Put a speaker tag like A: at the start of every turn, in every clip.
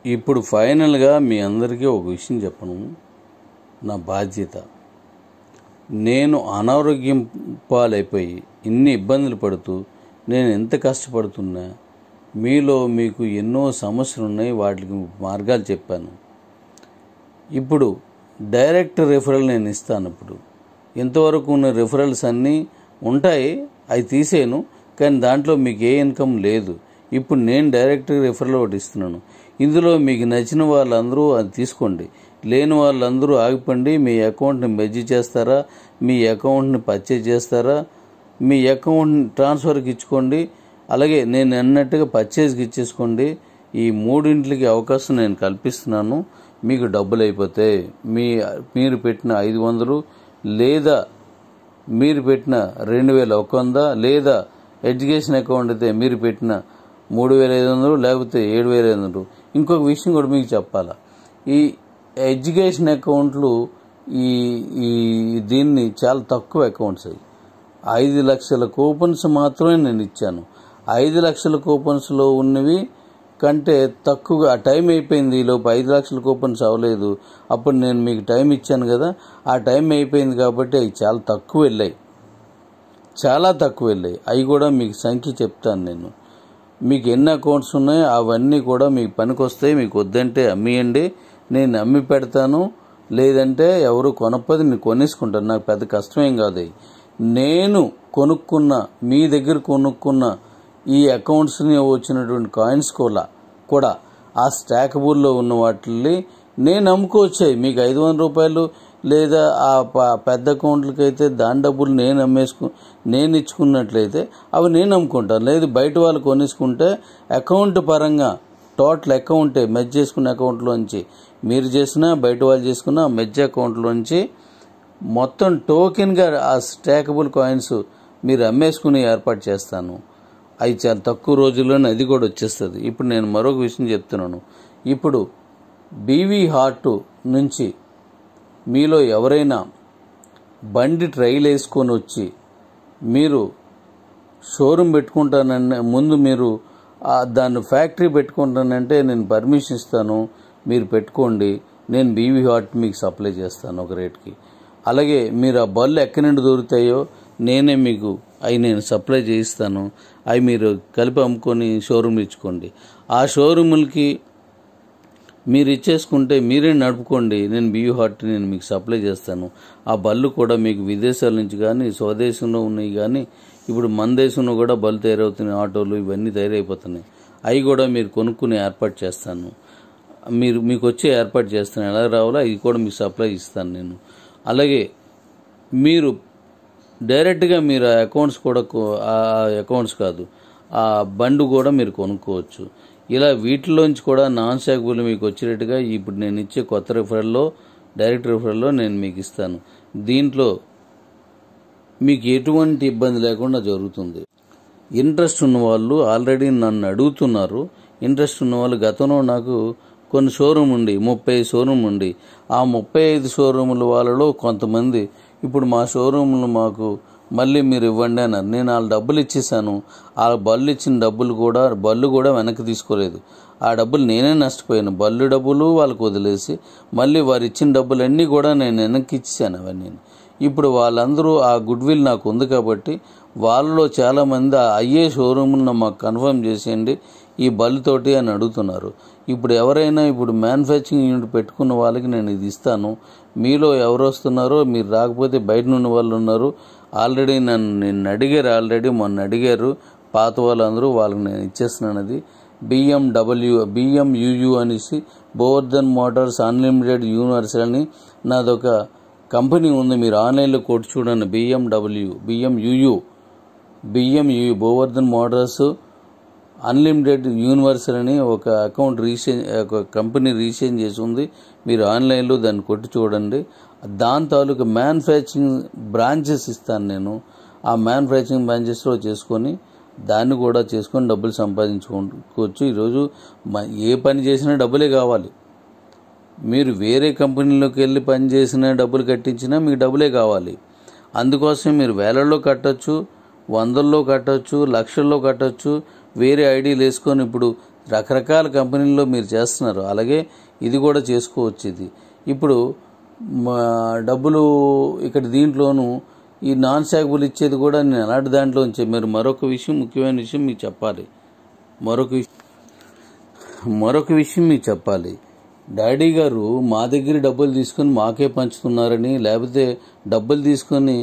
A: ఇప్పుడు ఫైనల్గా మీ అందరికీ ఒక విషయం చెప్పను. నా బాధ్యత. నేను అనారోగ్యం పాలైపోయి ఇన్ని ఇబ్బందులు పడుతూ నేను ఎంత కష్టపడుతున్నా, మీకు ఎన్నో సమస్యలు ఉన్నాయి, వాటికి మార్గాలు చెప్పాను. ఇప్పుడు డైరెక్ట్ రిఫరల్ నేను ఇస్తాను. ఇప్పుడు ఇంతవరకు ఉన్న రిఫరల్స్ అన్నీ ఉంటాయి, అవి తీసేను, కానీ దాంట్లో మీకు ఏ ఇన్కమ్ లేదు. ఇప్పుడు నేను డైరెక్ట్ రిఫరల్ ఒకటి ఇస్తున్నాను. ఇందులో మీకు నచ్చిన వాళ్ళందరూ అది తీసుకోండి, లేని వాళ్ళందరూ ఆగిపోండి. మీ అకౌంట్ని మెర్జ్ చేస్తారా, మీ అకౌంట్ని పర్చేజ్ చేస్తారా, మీ అకౌంట్ని ట్రాన్స్ఫర్కి ఇచ్చుకోండి, అలాగే నేను అన్నట్టుగా పర్చేజ్కి ఇచ్చేసుకోండి. ఈ మూడింటికి అవకాశం నేను కల్పిస్తున్నాను. మీకు డబ్బులు అయిపోతాయి. మీరు పెట్టిన 500 లేదా మీరు పెట్టిన 2100 లేదా ఎడ్యుకేషన్ అకౌంట్ అయితే మీరు పెట్టిన 3500 లేకపోతే 7500. ఇంకొక విషయం కూడా మీకు చెప్పాలా, ఈ ఎడ్యుకేషన్ అకౌంట్లు దీన్ని చాలా తక్కువ అకౌంట్స్ అయ్యి 5 లక్షల కూపన్స్ మాత్రమే నేను ఇచ్చాను. 5 లక్షల కూపన్స్లో ఉన్నవి కంటే తక్కువగా టైం అయిపోయింది. ఈలోపు 5 లక్షల కూపన్స్ అవ్వలేదు. అప్పుడు నేను మీకు టైం ఇచ్చాను కదా, ఆ టైం అయిపోయింది కాబట్టి అవి చాలా తక్కువ వెళ్ళాయి. అవి కూడా మీకు సంఖ్య చెప్తాను నేను. మీకు ఎన్ని అకౌంట్స్ ఉన్నాయో అవన్నీ కూడా మీకు పనికొస్తాయి. మీకు వద్దంటే అమ్మేయండి, నేను అమ్మి పెడతాను. లేదంటే ఎవరు కొనప్పది నేను కొనేసుకుంటాను, నాకు పెద్ద కష్టమేం కాదు. నేను కొనుక్కున్న, మీ దగ్గర కొనుక్కున్న ఈ అకౌంట్స్ని వచ్చినటువంటి కాయిన్స్ కూడా ఆ స్టాకబుల్లో ఉన్న వాటిని నేను అమ్ముకోవచ్చాయి. మీకు 500 రూపాయలు లేదా ఆ పెద్ద అకౌంట్లకి అయితే దాని డబ్బులు నేను ఇచ్చుకున్నట్లయితే అవి నేను అమ్ముకుంటాను. లేదు బయట వాళ్ళు కొనేసుకుంటే అకౌంట్ పరంగా టోటల్ అకౌంటే మెర్జ్ చేసుకున్న అకౌంట్లోంచి మీరు చేసినా బయట వాళ్ళు చేసుకున్న మెర్జ్ అకౌంట్లోంచి మొత్తం టోకెన్గా ఆ స్టాకబుల్ కాయిన్స్ మీరు అమ్మేసుకుని ఏర్పాటు చేస్తాను. అవి చాలా తక్కువ రోజుల్లోనే అది కూడా వచ్చేస్తుంది. ఇప్పుడు నేను మరొక విషయం చెప్తున్నాను. ఇప్పుడు బీవీ హార్ట్ నుంచి మీలో ఎవరైనా బండి ట్రైల్ వేసుకొని వచ్చి మీరు షోరూమ్ పెట్టుకుంటానని ముందు మీరు దాన్ని ఫ్యాక్టరీ పెట్టుకుంటానంటే నేను పర్మిషన్ ఇస్తాను, మీరు పెట్టుకోండి. నేను బీవీ హార్ట్ మీకు సప్లై చేస్తాను ఒక రేట్కి. అలాగే మీరు ఆ బళ్ళు ఎక్కడి నుండి దొరుకుతాయో నేనే మీకు నేను సప్లై చేయిస్తాను. అవి మీరు కలిపి అమ్ముకొని షోరూమ్లు ఇచ్చుకోండి. ఆ షోరూములకి మీరు ఇచ్చేసుకుంటే మీరే నడుపుకోండి. నేను బీవీ హార్ట్ నేను మీకు సప్లై చేస్తాను. ఆ బళ్ళు కూడా మీకు విదేశాల నుంచి కానీ స్వదేశంలో ఉన్నాయి కానీ ఇప్పుడు మన దేశంలో కూడా బళ్ళు తయారవుతున్నాయి, ఆటోలు ఇవన్నీ తయారైపోతున్నాయి. అవి కూడా మీరు కొనుక్కుని ఏర్పాటు చేస్తాను. మీకు వచ్చే ఏర్పాటు చేస్తాను. ఎలా రావాలో అవి కూడా మీకు సప్లై ఇస్తాను నేను. అలాగే మీరు డైరెక్ట్గా మీరు ఆ అకౌంట్స్ కూడా అకౌంట్స్ కాదు, ఆ బండి కూడా మీరు కొనుక్కోవచ్చు. ఇలా వీటిలోంచి కూడా నాన్ స్టాకబుల్ మీకు వచ్చేటట్టుగా ఇప్పుడు నేను ఇచ్చే కొత్త రిఫరల్లో డైరెక్ట్ రిఫరల్లో నేను మీకు ఇస్తాను. దీంట్లో మీకు ఎటువంటి ఇబ్బంది లేకుండా జరుగుతుంది. ఇంట్రెస్ట్ ఉన్నవాళ్ళు ఆల్రెడీ నన్ను అడుగుతున్నారు. ఇంట్రెస్ట్ ఉన్నవాళ్ళు గతంలో నాకు కొన్ని షోరూమ్ ఉండి 35 షోరూమ్ ఉండి ఆ 35 షోరూముల వాళ్ళలో కొంతమంది ఇప్పుడు మా షోరూమ్లు మాకు మళ్ళీ మీరు ఇవ్వండి అన్నారు. నేను వాళ్ళ డబ్బులు ఇచ్చేసాను. ఆ బళ్ళు ఇచ్చిన బళ్ళు కూడా వెనక్కి తీసుకోలేదు. ఆ డబ్బులు నేనే నష్టపోయాను. బళ్ళు డబ్బులు వాళ్ళకు వదిలేసి మళ్ళీ వారు ఇచ్చిన డబ్బులన్నీ కూడా నేను వెనక్కి ఇచ్చేసాను అవన్నీ. ఇప్పుడు వాళ్ళందరూ ఆ గుడ్ విల్ నాకు ఉంది కాబట్టి వాళ్ళలో చాలామంది అయ్యే షోరూమ్ను మాకు కన్ఫర్మ్ చేసేయండి ఈ బళ్ళుతోటి అని అడుగుతున్నారు. ఇప్పుడు ఎవరైనా ఇప్పుడు మ్యానుఫ్యాక్చరింగ్ యూనిట్ పెట్టుకున్న వాళ్ళకి నేను ఇది ఇస్తాను. మీలో ఎవరు వస్తున్నారో మీరు రాకపోతే బయట ఉన్న వాళ్ళు ఉన్నారు. ఆల్రెడీ నిన్ను అడిగారు, మొన్న అడిగారు పాత వాళ్ళందరూ, వాళ్ళకి నేను ఇచ్చేస్తున్నాను. అది BMUU అనేసి గోవర్ధన్ మోటార్స్ అన్లిమిటెడ్ యూనివర్సల్ అని నాదొక కంపెనీ ఉంది. మీరు ఆన్లైన్లో కొట్టి చూడండి. BMUU Govardhan Motors unlimited universal అని ఒక కంపెనీ రీసేంజ్ చేసి ఉంది. మీరు ఆన్లైన్లో దాన్ని కొట్టి చూడండి. దాని తాలూకు మ్యానుఫ్యాక్చరింగ్ బ్రాంచెస్ ఇస్తాను నేను. ఆ మ్యానుఫ్యాక్చరింగ్ బ్రాంచెస్లో చేసుకొని దాన్ని కూడా చేసుకొని డబ్బులు సంపాదించుకోవచ్చు. ఈరోజు ఏ పని చేసినా డబ్బులే కావాలి. మీరు వేరే కంపెనీలోకి వెళ్ళి పని చేసినా డబ్బులు కట్టించినా మీకు డబ్బులే కావాలి. అందుకోసం మీరు వేలల్లో కట్టచ్చు, 100ల్లో కట్టచ్చు, లక్షల్లో కట్టచ్చు. వేరే ఐడీలు వేసుకొని ఇప్పుడు రకరకాల కంపెనీల్లో మీరు చేస్తున్నారు, అలాగే ఇది కూడా చేసుకోవచ్చు. ఇది ఇప్పుడు డబ్బులు ఇక్కడ దీంట్లోనూ ఈ నాన్ శాఖబుల్ ఇచ్చేది కూడా నేను అలాంటి దాంట్లో ఉంచే. మీరు మరొక విషయం, ముఖ్యమైన విషయం మీకు చెప్పాలి. మరొక విషయం మీకు చెప్పాలి. డాడీ గారు మా దగ్గర డబ్బులు తీసుకొని మాకే పంచుతున్నారని, లేకపోతే డబ్బులు తీసుకొని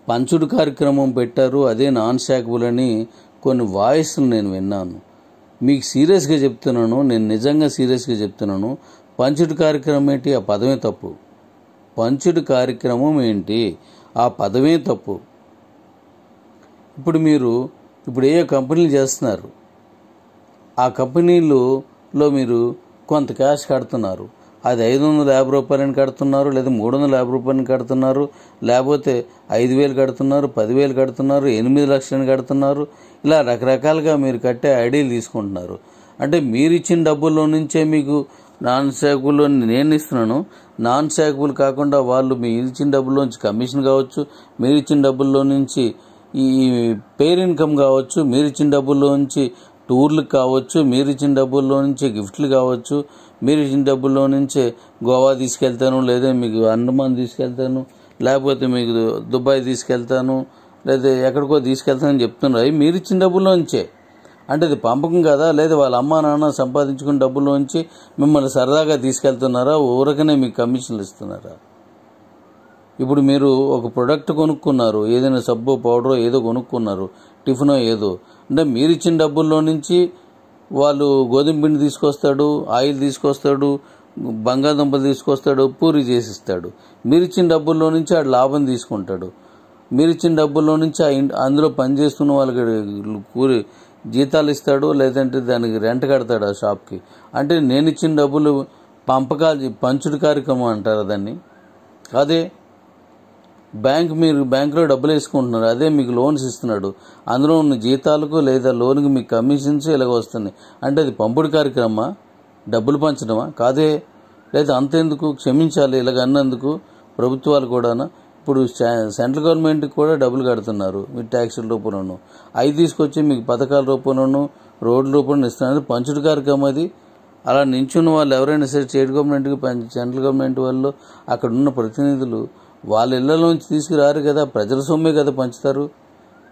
A: పంచుడు కార్యక్రమం పెట్టారు, అదే నాన్ శాఖబుల్ అని కొన్ని వాయిస్లు నేను విన్నాను. మీకు సీరియస్గా చెప్తున్నాను, నేను నిజంగా సీరియస్గా చెప్తున్నాను. పంచుడు కార్యక్రమం ఏంటి? ఆ పదమే తప్పు. పంచుడు కార్యక్రమం ఏంటి? ఆ పదమే తప్పు. ఇప్పుడు ఏ కంపెనీలు చేస్తున్నారు, ఆ కంపెనీలో మీరు కొంత క్యాష్ కడుతున్నారు. అది 550 రూపాయలని కడుతున్నారు, లేదా 350 రూపాయలని కడుతున్నారు, లేకపోతే 5,000 కడుతున్నారు, 10,000 కడుతున్నారు, 8 లక్షలని కడుతున్నారు. ఇలా రకరకాలుగా మీరు కట్టే ఐడియాలు తీసుకుంటున్నారు. అంటే మీరు ఇచ్చిన డబ్బుల్లో నుంచే మీకు నాన్ శాఖబుల్ నేను ఇస్తున్నాను. నాన్ శాఖబుల్ కాకుండా వాళ్ళు మీరు ఇచ్చిన డబ్బుల్లోంచి కమిషన్ కావచ్చు, మీరు ఇచ్చిన డబ్బుల్లో నుంచి ఈ పేర్ ఇన్కమ్ కావచ్చు, మీరు ఇచ్చిన డబ్బుల్లో నుంచి టూర్లకు కావచ్చు, మీరు ఇచ్చిన డబ్బుల్లో నుంచి గిఫ్ట్లు కావచ్చు, మీరు ఇచ్చిన డబ్బుల్లో నుంచే గోవా తీసుకెళ్తాను, లేదా మీకు అండమాన్ తీసుకెళ్తాను, లేకపోతే మీకు దుబాయ్ తీసుకెళ్తాను, లేదా ఎక్కడికో తీసుకెళ్తానని చెప్తున్నారు. అవి మీరు ఇచ్చిన డబ్బుల్లోంచే. అంటే అది పంపకం కదా, లేదా వాళ్ళ అమ్మా నాన్న సంపాదించుకున్న డబ్బుల్లోంచి మిమ్మల్ని సరదాగా తీసుకెళ్తున్నారా, ఊరకనే మీకు కమిషన్లు ఇస్తున్నారా? ఇప్పుడు మీరు ఒక ప్రొడక్ట్ కొనుక్కున్నారు, ఏదైనా సబ్బు పౌడరో ఏదో కొనుక్కున్నారు, టిఫినో ఏదో, అంటే మీరు ఇచ్చిన డబ్బుల్లో నుంచి వాళ్ళు గోధుమ పిండి తీసుకొస్తాడు, ఆయిల్ తీసుకొస్తాడు, బంగాళదుంపలు తీసుకొస్తాడు, పూరి చేసిస్తాడు. మీరు ఇచ్చిన డబ్బుల్లో నుంచి ఆ లాభం తీసుకుంటాడు. మీరు ఇచ్చిన డబ్బుల్లో నుంచి అందులో పనిచేస్తున్న వాళ్ళకి జీతాలు ఇస్తాడు, లేదంటే దానికి రెంట్ కడతాడు ఆ షాప్కి. అంటే నేను ఇచ్చిన డబ్బులు పంచుడు కార్యక్రమం అంటారు దాన్ని. అదే మీరు బ్యాంకులో డబ్బులు వేసుకుంటున్నారు, అదే మీకు లోన్స్ ఇస్తున్నాడు. అందులో ఉన్న జీతాలకు లేదా లోన్కి మీకు కమిషన్స్ ఇలాగ వస్తున్నాయి. అంటే అది పంపుడు కార్యక్రమమా, డబ్బులు పంచడమా? కాదే. లేదా అంతెందుకు, క్షమించాలి ఇలాగ అన్నందుకు ప్రభుత్వాలు కూడా. ఇప్పుడు సెంట్రల్ గవర్నమెంట్కి కూడా డబ్బులు కడుతున్నారు మీ ట్యాక్సుల రూపంలోనూ, అవి తీసుకొచ్చి మీకు పథకాల రూపంలోనూ రోడ్ల రూపంలో ఇస్తున్నారు. పంచుడు కార్యక్రమం అది. అలా నించున్న వాళ్ళు ఎవరైనా సరే స్టేట్ గవర్నమెంట్కి, సెంట్రల్ గవర్నమెంట్ వాళ్ళు, అక్కడ ఉన్న ప్రతినిధులు వాళ్ళ ఇళ్లలోంచి తీసుకురారు కదా, ప్రజల సొమ్మే కదా పంచుతారు.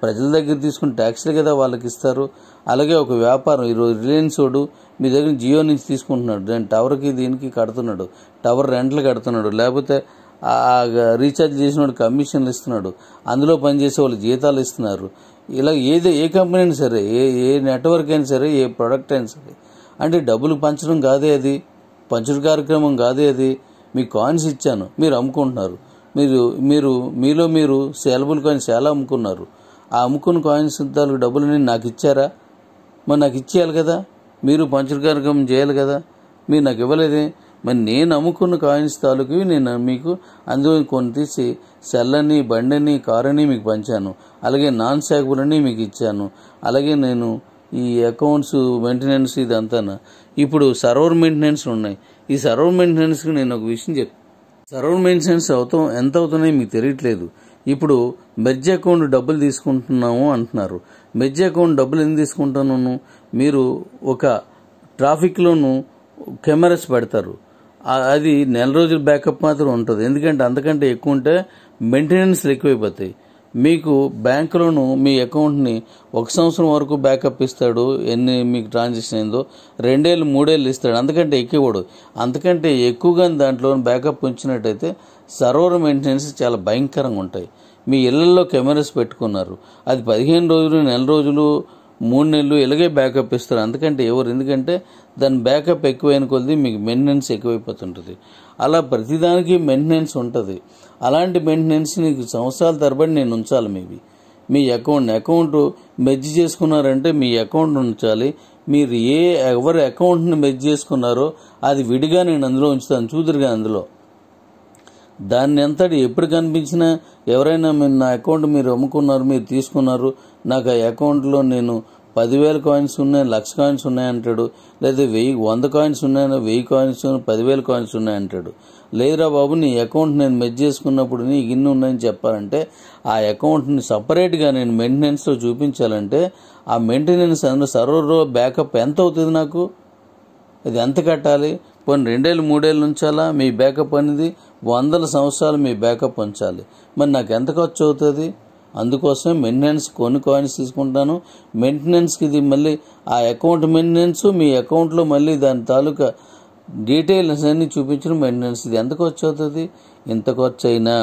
A: ప్రజల దగ్గర తీసుకుని ట్యాక్స్లే కదా వాళ్ళకి ఇస్తారు. అలాగే ఒక వ్యాపారం, ఈరోజు రిలయన్స్ వాడు మీ దగ్గర జియో నుంచి తీసుకుంటున్నాడు, దాని టవర్కి దీనికి కడుతున్నాడు, టవర్ రెంట్లు కడుతున్నాడు, లేకపోతే రీఛార్జ్ చేసిన వాడు కమిషన్లు ఇస్తున్నాడు, అందులో పనిచేసే వాళ్ళు జీతాలు ఇస్తున్నారు. ఇలా ఏ కంపెనీ అయినా సరే, ఏ నెట్వర్క్ అయినా సరే, ఏ ప్రోడక్ట్ అయినా సరే, అంటే డబ్బులు పంచడం కాదే అది, పంచుడు కార్యక్రమం కాదే అది. మీకు కాయిన్స్ ఇచ్చాను, మీరు అమ్ముకుంటున్నారు. మీరు సేలబుల్ కాయిన్స్ చాలా అమ్ముకున్నారు. ఆ అమ్ముకున్న కాయిన్స్ తాలూకు డబ్బులని నాకు ఇచ్చారా? మరి నాకు ఇచ్చేయాలి కదా, మీరు పంచుడు కార్యక్రమం చేయాలి కదా. మీరు నాకు ఇవ్వలేదే. మరి నేను అమ్ముకున్న కాయిన్స్ తాలూకు నేను మీకు అందులో కొన్ని తీసి సెల్లని, బండిని, కారుని మీకు పంచాను. అలాగే నాన్ శాఖబుల్ అని మీకు ఇచ్చాను. అలాగే నేను ఈ అకౌంట్స్ మెయింటెనెన్స్ ఇదంతా. ఇప్పుడు సర్వర్ మెయింటెనెన్స్ ఉన్నాయి. ఈ సర్వర్ మెయింటెనెన్స్కి నేను ఒక విషయం చెప్తాను. సర్వర్ మెయింటెనెన్స్ ఎంత అవుతున్నాయో మీకు తెలియట్లేదు. ఇప్పుడు మెర్జ్ అకౌంట్ డబ్బులు తీసుకుంటున్నాము అంటున్నారు. మెర్జ్ అకౌంట్ డబ్బులు ఎందుకు తీసుకుంటున్నాను? మీరు ఒక ట్రాఫిక్లోను కెమెరాస్ పెడతారు, అది నెల రోజుల బ్యాకప్ మాత్రం ఉంటుంది. ఎందుకంటే అంతకంటే ఎక్కువ ఉంటే మెయింటెనెన్స్లు ఎక్కువైపోతాయి. మీకు బ్యాంకులోను మీ అకౌంట్ని 1 సంవత్సరం వరకు బ్యాకప్ ఇస్తాడు, ఎన్ని మీకు ట్రాన్సాక్షన్ అయిందో. 2 ఏళ్ళు 3 ఏళ్ళు ఇస్తాడు, అంతకంటే ఎక్కువడు. అంతకంటే ఎక్కువగా దాంట్లో బ్యాకప్ ఉంచినట్టయితే సర్వర్ మెయింటెనెన్స్ చాలా భయంకరంగా ఉంటాయి. మీ ఇళ్లలో కెమెరాస్ పెట్టుకున్నారు, అది 15 రోజులు, నెల రోజులు, 3 నెలలు ఇలాగే బ్యాకప్ ఇస్తారు. అంతకంటే ఎందుకంటే దాని బ్యాకప్ ఎక్కువైన కొద్దీ మీకు మెయింటెనెన్స్ ఎక్కువైపోతుంటుంది. అలా ప్రతిదానికి మెయింటెనెన్స్ ఉంటుంది. అలాంటి మెయింటెనెన్స్ నీకు సంవత్సరాల తరబడి నేను ఉంచాలి. మీ అకౌంట్ మెర్జ్ చేసుకున్నారంటే మీ అకౌంట్ ఉంచాలి. మీరు ఎవరి అకౌంట్ని మెర్జ్ చేసుకున్నారో అది విడిగా నేను అందులో ఉంచుతాను, చూదురుగా అందులో. దాన్ని అంతటి ఎప్పుడు కనిపించినా ఎవరైనా నా అకౌంట్ మీరు అమ్ముకున్నారు, మీరు తీసుకున్నారు, నాకు ఆ అకౌంట్లో నేను 10,000 కాయిన్స్ ఉన్నాయి, 1,00,000 కాయిన్స్ ఉన్నాయంటాడు. లేదా 100 కాయిన్స్ ఉన్నాయని 1000 కాయిన్స్ 10,000 కాయిన్స్ ఉన్నాయంటాడు. లేదురా బాబు నీ అకౌంట్ నేను మెర్జ్ చేసుకున్నప్పుడు నీకు ఇన్ని ఉన్నాయని చెప్పాలంటే ఆ అకౌంట్ని సపరేట్గా నేను మెయింటెనెన్స్లో చూపించాలంటే ఆ మెయింటెనెన్స్ అందులో సర్వర్ బ్యాకప్ ఎంత అవుతుంది, నాకు ఇది ఎంత కట్టాలి? పోనీ 2 ఏళ్ళు 3 ఏళ్ళు ఉంచాలా? మీ బ్యాకప్ అనేది 100 సంవత్సరాలు మీ బ్యాకప్ ఉంచాలి. మరి నాకు ఎంత ఖర్చు అవుతుంది? అందుకోసమే మెయింటెనెన్స్ కొన్ని కాయిన్స్ తీసుకుంటాను. మెయింటెనెన్స్కి ఇది మళ్ళీ ఆ అకౌంట్ మెయింటెనెన్స్, మీ అకౌంట్లో మళ్ళీ దాని తాలూకా డీటెయిల్స్ అన్నీ చూపించిన మెయింటెనెన్స్. ఇది ఎంత ఖర్చు అవుతుంది? ఇంత ఖర్చు అయినా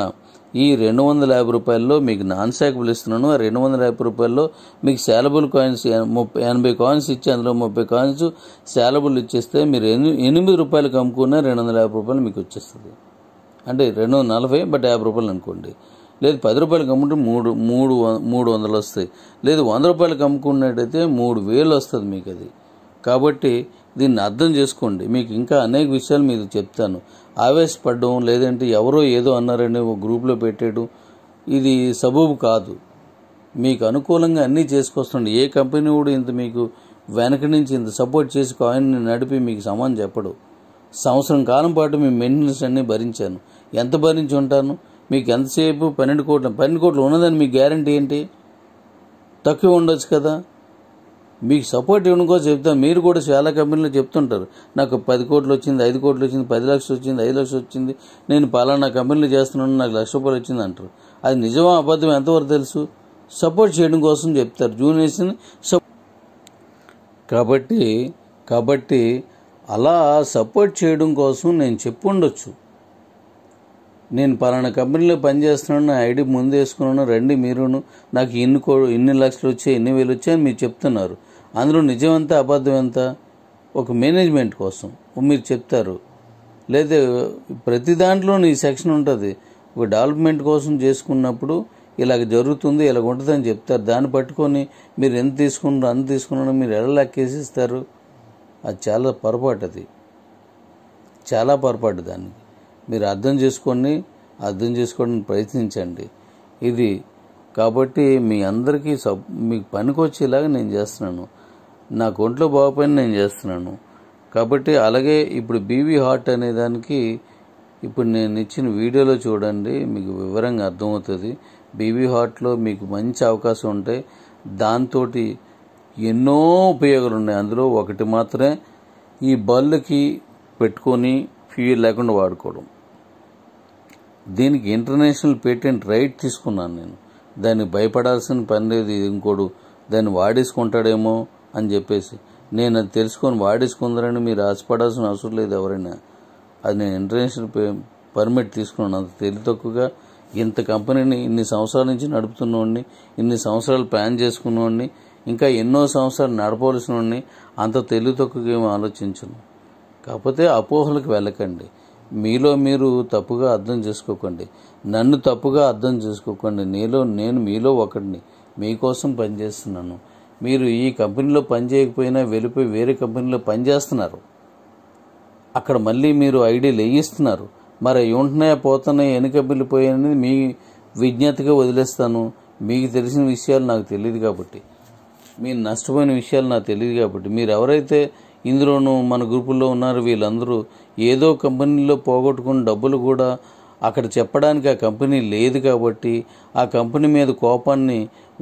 A: ఈ 250 రూపాయల్లో మీకు నాన్ శాకబుల్ ఇస్తున్నాను. ఆ 250 రూపాయల్లో మీకు శాలబుల్ కాయిన్స్ 80 కాయిన్స్ ఇచ్చి అందులో 30 కాయిన్స్ శాలబుల్ ఇచ్చేస్తే మీరు 8 రూపాయలకు అమ్ముకున్న 250 రూపాయలు మీకు వచ్చేస్తుంది. అంటే 240 బట్ 50 రూపాయలు అనుకోండి. లేదు 10 రూపాయలకు అమ్ముకుంటే 300 వస్తాయి. లేదు 100 రూపాయలకు అమ్ముకున్నట్టయితే 3,000 వస్తుంది మీకు అది. కాబట్టి దీన్ని అర్థం చేసుకోండి. మీకు ఇంకా అనేక విషయాలు మీకు చెప్తాను. ఆవేశపడడం లేదంటే ఎవరో ఏదో అన్నారని ఒక గ్రూప్లో పెట్టేయడం ఇది సబబు కాదు. మీకు అనుకూలంగా అన్నీ చేసుకొస్తుంది. ఏ కంపెనీ కూడా ఇంత మీకు వెనక నుంచి ఇంత సపోర్ట్ చేసి కాయిన్ని నడిపి మీకు సమానం చెప్పడు. సంవత్సరం కాలం పాటు మీ మెయింటెనెన్స్ అన్నీ భరించాను. ఎంత భరించి ఉంటాను? మీకు ఎంతసేపు 12 కోట్లు ఉన్నదని మీకు గ్యారంటీ ఏంటి? తక్కువ ఉండొచ్చు కదా. మీకు సపోర్ట్ ఇవ్వడం కోసం చెప్తాను. మీరు కూడా చాలా కంపెనీలో చెప్తుంటారు, నాకు 10 కోట్లు వచ్చింది, 5 కోట్లు వచ్చింది, 10 లక్షలు వచ్చింది, 5 లక్షలు వచ్చింది, నేను పలానా కంపెనీలో చేస్తున్నాను, నాకు 1,00,000 రూపాయలు వచ్చింది అంటారు. అది నిజమా అబద్ధం ఎంతవరకు తెలుసు? సపోర్ట్ చేయడం కోసం చెప్తారు జూనియర్స్ని. కాబట్టి అలా సపోర్ట్ చేయడం కోసం నేను చెప్పుండొచ్చు. నేను పలానా కంపెనీలో పనిచేస్తున్నాను, నా ఐడి ముందు వేసుకున్నాను, రండి మీరును, నాకు ఇన్ని లక్షలు వచ్చాయి, ఇన్ని వేలు వచ్చాయని మీరు చెప్తున్నారు. అందులో నిజం ఎంత అబద్ధం ఎంత? ఒక మేనేజ్మెంట్ కోసం మీరు చెప్తారు. లేదా ప్రతి దాంట్లోనూ ఈ సెక్షన్ ఉంటుంది. ఒక డెవలప్మెంట్ కోసం చేసుకున్నప్పుడు ఇలాగ జరుగుతుంది, ఇలాగ ఉంటుందని చెప్తారు. దాన్ని పట్టుకొని మీరు ఎంత తీసుకున్నారో అంత తీసుకున్నారో మీరు ఎలా లెక్కేసిస్తారు? అది చాలా పొరపాటు. అది చాలా పొరపాటు. దాన్ని మీరు అర్థం చేసుకోవడానికి ప్రయత్నించండి. ఇది కాబట్టి మీ అందరికీ మీకు పనికొచ్చేలాగా నేను చేస్తున్నాను. నాకు ఒంట్లో బాగుపోయిన నేను చేస్తున్నాను. కాబట్టి అలాగే ఇప్పుడు బీవీ హార్ట్ అనే దానికి ఇప్పుడు నేను ఇచ్చిన వీడియోలో చూడండి, మీకు వివరంగా అర్థమవుతుంది. బీవీ హార్ట్లో మీకు మంచి అవకాశం ఉంటాయి. దాంతో ఎన్నో ఉపయోగాలు ఉన్నాయి. అందులో ఒకటి మాత్రమే ఈ బల్లుకి పెట్టుకొని ఫ్యూయల్ లేకుండా వాడుకోవడం. దీనికి ఇంటర్నేషనల్ పేటెంట్ రైట్ తీసుకున్నాను నేను. దానికి భయపడాల్సిన పని లేదు. ఇంకోడు దాన్ని వాడేసుకుంటాడేమో అని చెప్పేసి నేను అది తెలుసుకొని వాడేసుకుందరని మీరు ఆశపడాల్సిన అవసరం లేదు ఎవరైనా. అది నేను ఇంటర్నేషనల్ పర్మిట్ తీసుకున్నాను. అంత తెలివి తక్కువగా ఇంత కంపెనీని ఇన్ని సంవత్సరాల నుంచి నడుపుతున్నవాడిని, ఇన్ని సంవత్సరాలు ప్లాన్ చేసుకున్నవాడిని, ఇంకా ఎన్నో సంవత్సరాలు నడపవలసిన వాడిని అంత తెలివి తక్కువగా ఏమీ ఆలోచించను. కాకపోతే అపోహలకు వెళ్ళకండి. మీలో మీరు తప్పుగా అర్థం చేసుకోకండి. నన్ను తప్పుగా అర్థం చేసుకోకండి. నేను మీలో ఒకడిని, మీకోసం పనిచేస్తున్నాను. మీరు ఈ కంపెనీలో పనిచేయకపోయినా వెళ్ళిపోయి వేరే కంపెనీలో పనిచేస్తున్నారు. అక్కడ మళ్ళీ మీరు ఐడీలు వేయిస్తున్నారు. మరి ఉంటున్నాయా పోతున్నాయా ఎన్ని కంపెనీలు పోయాయనేది మీ విజ్ఞతగా వదిలేస్తాను. మీకు తెలిసిన విషయాలు నాకు తెలియదు కాబట్టి, మీరు నష్టపోయిన విషయాలు నాకు తెలియదు కాబట్టి, మీరు ఎవరైతే ఇందులోనూ మన గ్రూపుల్లో ఉన్నారు వీళ్ళందరూ ఏదో కంపెనీలో పోగొట్టుకున్న డబ్బులు కూడా అక్కడ చెప్పడానికి ఆ కంపెనీ లేదు కాబట్టి ఆ కంపెనీ మీద కోపాన్ని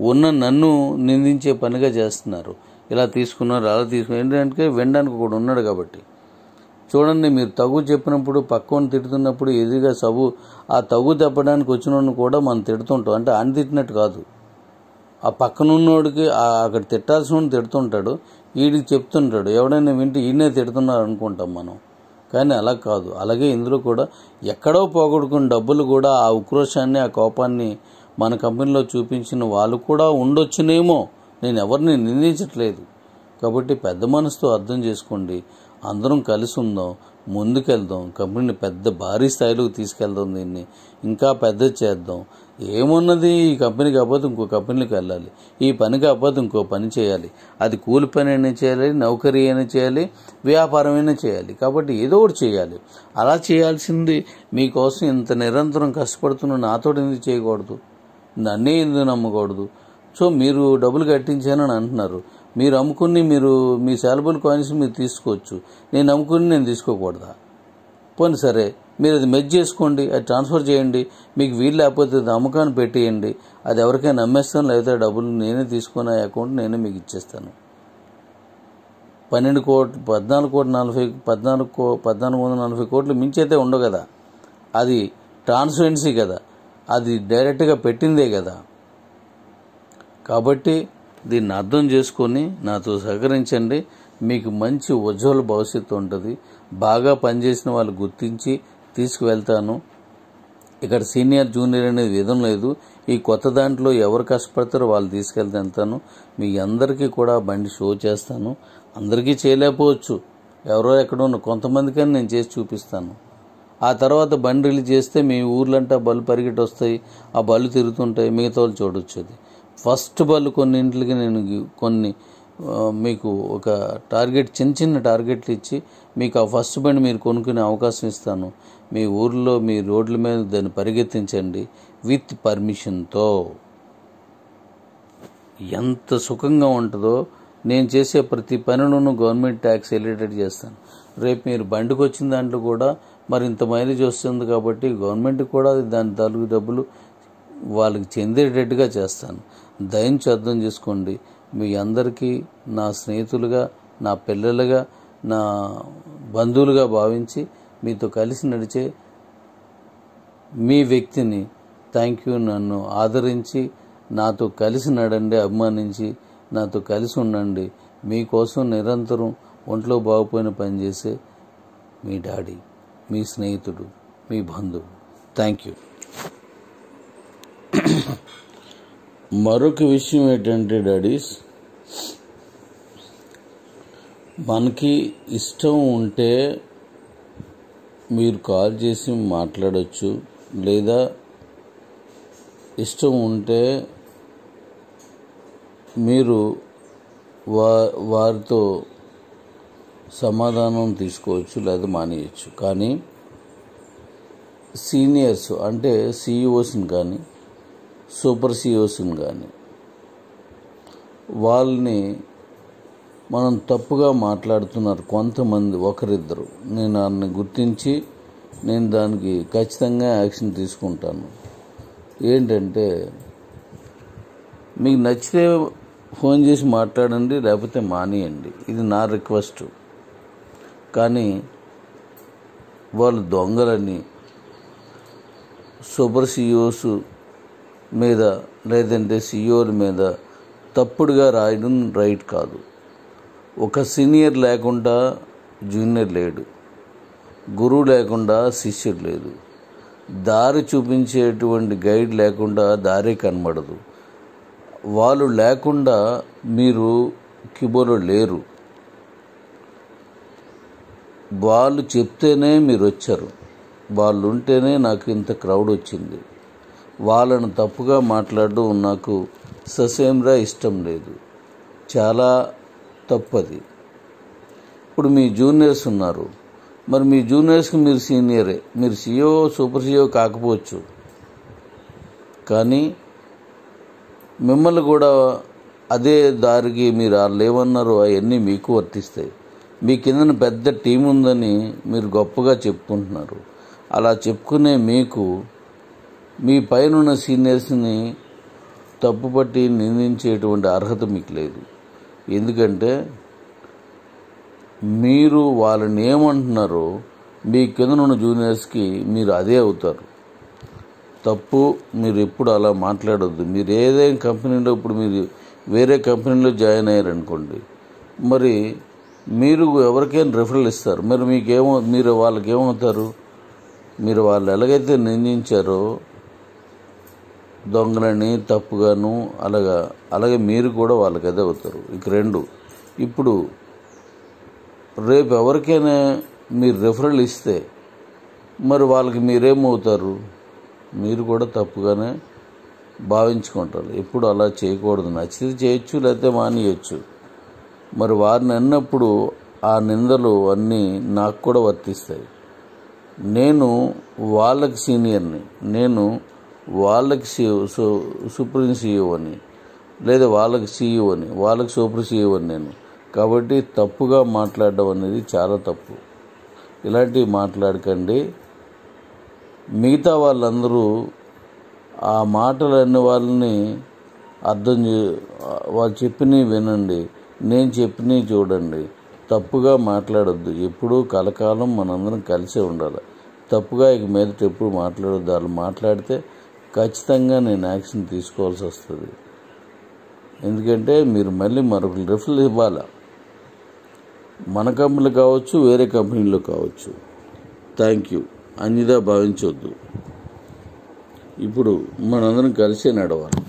A: ఉన్న నన్ను నిందించే పనిగా చేస్తున్నారు. ఇలా తీసుకున్నారు, అలా తీసుకున్నారు. ఏంటంటే వినడానికి కూడా ఉన్నాడు కాబట్టి. చూడండి, మీరు తగు చెప్పినప్పుడు పక్కన తిడుతున్నప్పుడు ఎదురుగా ఆ తగు తెప్పడానికి వచ్చిన కూడా మనం తిడుతుంటాం. అంటే ఆయన తిట్టినట్టు కాదు, ఆ పక్కనున్నోడికి అక్కడ తిట్టాల్సిన తిడుతుంటాడు, వీడికి చెప్తుంటాడు. ఎవడైనా వింటే ఈయనే తిడుతున్నారు అనుకుంటాం మనం. కానీ అలా కాదు. అలాగే ఇందులో కూడా ఎక్కడో పోగొట్టుకున్న డబ్బులు కూడా ఆ ఉక్రోషాన్ని ఆ కోపాన్ని మన కంపెనీలో చూపించిన వాళ్ళు కూడా ఉండొచ్చునేమో. నేను ఎవరిని నిందించట్లేదు. కాబట్టి పెద్ద మనసుతో అర్థం చేసుకోండి. అందరం కలిసి ఉందాం, ముందుకెళ్దాం, కంపెనీని పెద్ద భారీ స్థాయిలోకి తీసుకెళ్దాం, దీన్ని ఇంకా పెద్ద చేద్దాం. ఏమున్నది, ఈ కంపెనీకి అవ్వదు ఇంకో కంపెనీకి వెళ్ళాలి, ఈ పనికి అవ్వదు ఇంకో పని చేయాలి. అది కూలి పని అయినా చేయాలి, నౌకరీ అయినా చేయాలి, వ్యాపారం అయినా చేయాలి. కాబట్టి ఏదో ఒకటి చేయాలి. అలా చేయాల్సింది మీకోసం ఇంత నిరంతరం కష్టపడుతున్న నాతో ఎందుకు చేయకూడదు, నన్నే ఎందుకు నమ్మకూడదు? సో మీరు డబ్బులు కట్టించానని అంటున్నారు, మీరు అమ్ముకుని మీ సాలబుల్ కాయిన్స్ మీరు తీసుకోవచ్చు, నేను అమ్ముకుని నేను తీసుకోకూడదా? పోనీ సరే, మీరు అది మెర్జ్ చేసుకోండి, అది ట్రాన్స్ఫర్ చేయండి, మీకు వీలు లేకపోతే అది అమ్మకాన్ని పెట్టేయండి, అది ఎవరికైనా అమ్మేస్తాను, లేకపోతే డబ్బులు నేనే తీసుకుని ఆ అకౌంట్ నేనే మీకు ఇచ్చేస్తాను. 1440 కోట్లు మించైతే ఉండవు కదా, అది ట్రాన్స్పరెన్సీ కదా, అది డైరెక్ట్గా పెట్టిందే కదా. కాబట్టి దీన్ని అర్థం చేసుకొని నాతో సహకరించండి, మీకు మంచి ఉజ్వల భవిష్యత్తు ఉంటుంది. బాగా పనిచేసిన వాళ్ళు గుర్తించి తీసుకువెళ్తాను. ఇక్కడ సీనియర్ జూనియర్ అనేది విధం లేదు. ఈ కొత్త దాంట్లో ఎవరు కష్టపడతారో వాళ్ళు తీసుకెళ్తాను. మీ అందరికీ కూడా బండి షో చేస్తాను. అందరికీ చేయలేకపోవచ్చు, ఎవరో ఎక్కడో కొంతమందికని నేను చేసి చూపిస్తాను. ఆ తర్వాత బండి రిలీజ్ చేస్తే మీ ఊర్లంటా బళ్ళు పరిగెట్టి వస్తాయి, ఆ బళ్ళు తిరుగుతుంటాయి, మిగతా వాళ్ళు చూడొచ్చు. అది ఫస్ట్ బళ్ళు కొన్నింటికి నేను మీకు ఒక టార్గెట్, చిన్న టార్గెట్లు ఇచ్చి మీకు ఆ ఫస్ట్ బండి మీరు కొనుక్కునే అవకాశం ఇస్తాను. మీ ఊర్లో మీ రోడ్ల మీద దాన్ని పరిగెత్తించండి విత్ పర్మిషన్తో. ఎంత సుఖంగా ఉంటుందో. నేను చేసే ప్రతి పనిలోనూ గవర్నమెంట్ ట్యాక్స్ వెళ్ళేటట్టు చేస్తాను. రేపు మీరు బండికి వచ్చిన దాంట్లో కూడా మరి ఇంత మైలేజ్ వస్తుంది కాబట్టి గవర్నమెంట్కి కూడా దాని తాలూకు డబ్బులు వాళ్ళకి చెందేటట్టుగా చేస్తాను. దయించి అర్థం చేసుకోండి. మీ అందరికీ నా స్నేహితులుగా, నా పిల్లలుగా, నా బంధువులుగా భావించి మీతో కలిసి నడిచే మీ వ్యక్తిని. Thank you. నన్ను ఆదరించి నాతో కలిసి నడండి, అభిమానించి నాతో కలిసి ఉండండి. మీకోసం నిరంతరం ఒంట్లో బాగుపోయిన పనిచేసే మీ డాడీ, మీ స్నేహితుడు, మీ బంధువు. Thank you. మరొక విషయం ఏంటంటే డాడీస్, మనకి ఇష్టం ఉంటే మీరు కాల్ చేసి మాట్లాడచ్చు, లేదా ఇష్టం ఉంటే మీరు వారితో సమాధానం తీసుకోవచ్చు, లేదా మానేయచ్చు. కానీ సీనియర్స్ అంటే సీఈఓస్ని కానీ సూపర్ సీఈఓస్ని కానీ వాళ్ళని మనం తప్పుగా మాట్లాడుతున్నారు కొంతమంది, ఒకరిద్దరు. నేను దాన్ని గుర్తించి నేను దానికి ఖచ్చితంగా యాక్షన్ తీసుకుంటాను. ఏంటంటే, మీకు నచ్చితే ఫోన్ చేసి మాట్లాడండి, లేకపోతే మానేయండి. ఇది నా రిక్వెస్ట్. కానీ వాళ్ళు దొంగలని సూపర్ సీఈఓస్ మీద లేదంటే సీఈఓల మీద తప్పుడుగా రాయడం రైట్ కాదు. ఒక సీనియర్ లేకుండా జూనియర్ లేడు, గురువు లేకుండా శిష్యుడు లేదు, దారి చూపించేటువంటి గైడ్ లేకుండా దారి కనబడదు. వాళ్ళు లేకుండా మీరు కిబోలో లేరు. వాళ్ళు చెప్తేనే మీరు వచ్చారు, వాళ్ళు ఉంటేనే నాకు ఇంత క్రౌడ్ వచ్చింది. వాళ్ళను తప్పుగా మాట్లాడడం నాకు ససేమ్రా ఇష్టం లేదు, చాలా తప్పది. ఇప్పుడు మీ జూనియర్స్ ఉన్నారు, మరి మీ జూనియర్స్కి మీరు సీనియరే. మీరు సీఈఓ సూపర్ సీఈఓ కాకపోవచ్చు, కానీ మిమ్మల్ని కూడా అదే దారికి మీరు వాళ్ళు ఏమన్నారో అవన్నీ మీకు వర్తిస్తాయి. మీ కిందన పెద్ద టీం ఉందని మీరు గొప్పగా చెప్పుకుంటున్నారు. అలా చెప్పుకునే మీకు మీ పైన సీనియర్స్ని తప్పుపట్టి నిందించేటువంటి అర్హత మీకు లేదు. ఎందుకంటే మీరు వాళ్ళని ఏమంటున్నారో మీ కింద ఉన్న జూనియర్స్కి మీరు అదే అవుతారు. తప్పు. మీరు ఎప్పుడు అలా మాట్లాడొద్దు. మీరు ఏదైనా కంపెనీలో, ఇప్పుడు మీరు వేరే కంపెనీలో జాయిన్ అయ్యారనుకోండి, మరి మీరు ఎవరికైనా రిఫరల్ ఇస్తారు, మరి మీరు వాళ్ళకి ఏమవుతారు? మీరు వాళ్ళు ఎలాగైతే నిందించారో దొంగలని, తప్పుగాను, అలాగే మీరు కూడా వాళ్ళకి అదే అవుతారు. ఇక రెండు, ఇప్పుడు రేపు ఎవరికైనా మీరు రిఫరల్ ఇస్తే మరి వాళ్ళకి మీరేమవుతారు? మీరు కూడా తప్పుగానే భావించుకుంటారు. ఎప్పుడు అలా చేయకూడదు. నచ్చితే చేయొచ్చు, లేకపోతే మానేయచ్చు. మరి వారిని అన్నప్పుడు ఆ నిందలు అన్నీ నాకు కూడా వర్తిస్తాయి. నేను వాళ్ళకి సీనియర్ని, నేను వాళ్ళకి సుప్రీం సీఈఓ అని. లేదా వాళ్ళకి సీఈఓ అని, వాళ్ళకి సూపర్ సీఈఓ అని నేను. కాబట్టి తప్పుగా మాట్లాడడం అనేది చాలా తప్పు. ఇలాంటివి మాట్లాడకండి. మిగతా వాళ్ళందరూ ఆ మాటలన్నీ వాళ్ళని వాళ్ళు చెప్పినవి వినండి, నేను చెప్పినవి చూడండి. తప్పుగా మాట్లాడొద్దు. ఎప్పుడూ కలకాలం మనందరం కలిసే ఉండాలి. తప్పుగా ఇక మీదట ఎప్పుడు మాట్లాడొద్దు. వాళ్ళు మాట్లాడితే ఖచ్చితంగా నేను యాక్షన్ తీసుకోవాల్సి వస్తుంది. ఎందుకంటే మీరు మళ్ళీ మరొకరు రిఫరల్ ఇవ్వాలి. మన కంపెనీలో కావచ్చు, వేరే కంపెనీలో కావచ్చు. Thank you. అన్నిదా భావించవద్దు. ఇప్పుడు మనందరం కలిసే నడవాలి.